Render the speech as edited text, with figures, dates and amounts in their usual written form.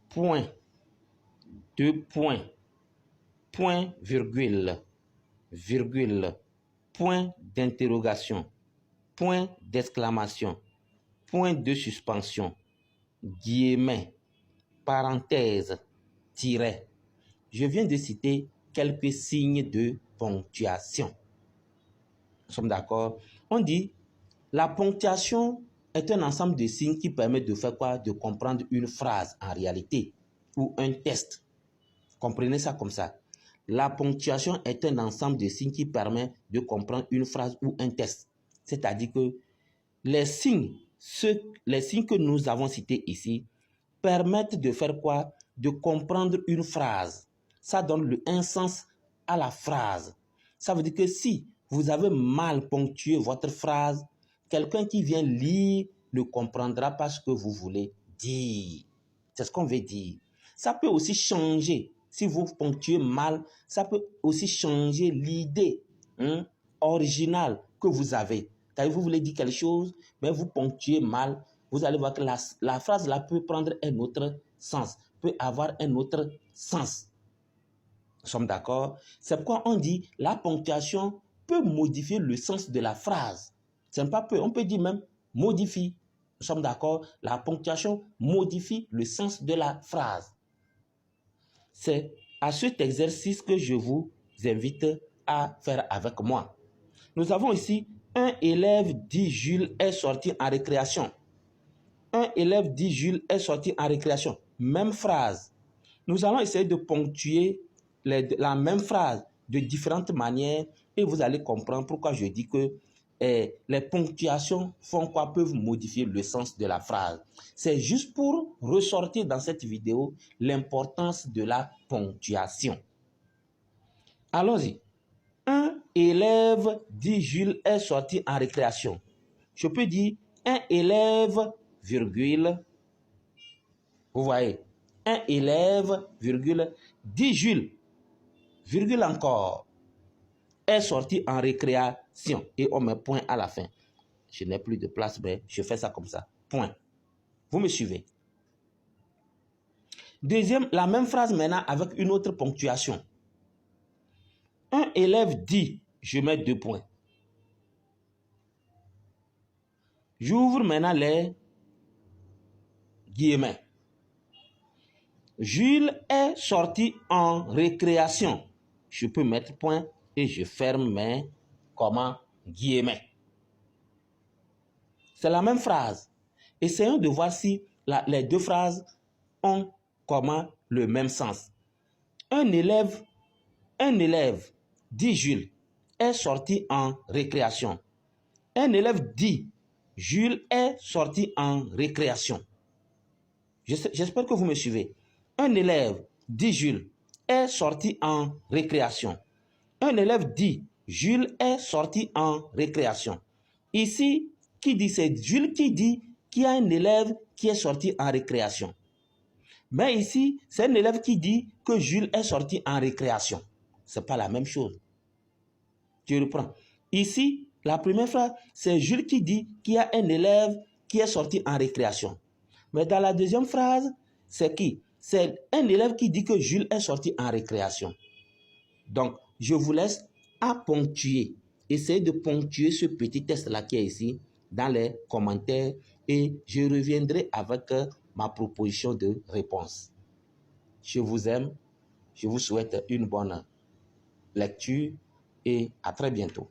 point, deux points, point, virgule, virgule, point d'interrogation, point d'exclamation, point de suspension, guillemets, parenthèse, tiret. Je viens de citer quelques signes de ponctuation. Nous sommes d'accord? On dit, la ponctuation est un ensemble de signes qui permet de faire quoi? De comprendre une phrase en réalité ou un texte. Comprenez ça comme ça. La ponctuation est un ensemble de signes qui permet de comprendre une phrase ou un texte. C'est-à-dire que les signes que nous avons cités ici permettent de faire quoi? De comprendre une phrase. Ça donne un sens à la phrase. Ça veut dire que si vous avez mal ponctué votre phrase, quelqu'un qui vient lire ne comprendra pas ce que vous voulez dire. C'est ce qu'on veut dire. Ça peut aussi changer. Si vous ponctuez mal, ça peut aussi changer l'idée originale que vous avez. Quand vous voulez dire quelque chose, mais vous ponctuez mal, vous allez voir que la phrase là peut prendre un autre sens, peut avoir un autre sens. Nous sommes d'accord? C'est pourquoi on dit la ponctuation peut modifier le sens de la phrase. Ce n'est pas peu, on peut dire même modifie. Nous sommes d'accord? La ponctuation modifie le sens de la phrase. C'est à cet exercice que je vous invite à faire avec moi. Nous avons ici un élève dit Jules est sorti en récréation. Un élève dit Jules est sorti en récréation. Même phrase. Nous allons essayer de ponctuer la même phrase de différentes manières et vous allez comprendre pourquoi je dis que les ponctuations font quoi? Peuvent modifier le sens de la phrase. C'est juste pour ressortir dans cette vidéo l'importance de la ponctuation. Allons-y. Un élève dit Jules est sorti en récréation. Je peux dire un élève, virgule, vous voyez, un élève, virgule, dit Jules, virgule encore, est sorti en récréation. Et on met point à la fin. Je n'ai plus de place, mais je fais ça comme ça. Point. Vous me suivez? Deuxième, la même phrase maintenant avec une autre ponctuation. Un élève dit, je mets deux points. J'ouvre maintenant les guillemets. Jules est sorti en récréation. Je peux mettre point et je ferme mes guillemets. C'est la même phrase. Essayons de voir si les deux phrases ont le même sens. Un élève, dit Jules, est sorti en récréation. Un élève dit, Jules est sorti en récréation. J'espère que vous me suivez. Un élève dit, Jules est sorti en récréation. Un élève dit, Jules est sorti en récréation. Ici, qui dit? C'est Jules qui dit qu'il y a un élève qui est sorti en récréation. Mais ici, c'est un élève qui dit que Jules est sorti en récréation. Ce n'est pas la même chose. Je reprends. Ici, la première phrase, c'est Jules qui dit qu'il y a un élève qui est sorti en récréation. Mais dans la deuxième phrase, c'est qui? C'est un élève qui dit que Jules est sorti en récréation. Donc, je vous laisse à ponctuer. Essayez de ponctuer ce petit test-là qui est ici dans les commentaires et je reviendrai avec ma proposition de réponse. Je vous aime, je vous souhaite une bonne lecture et à très bientôt.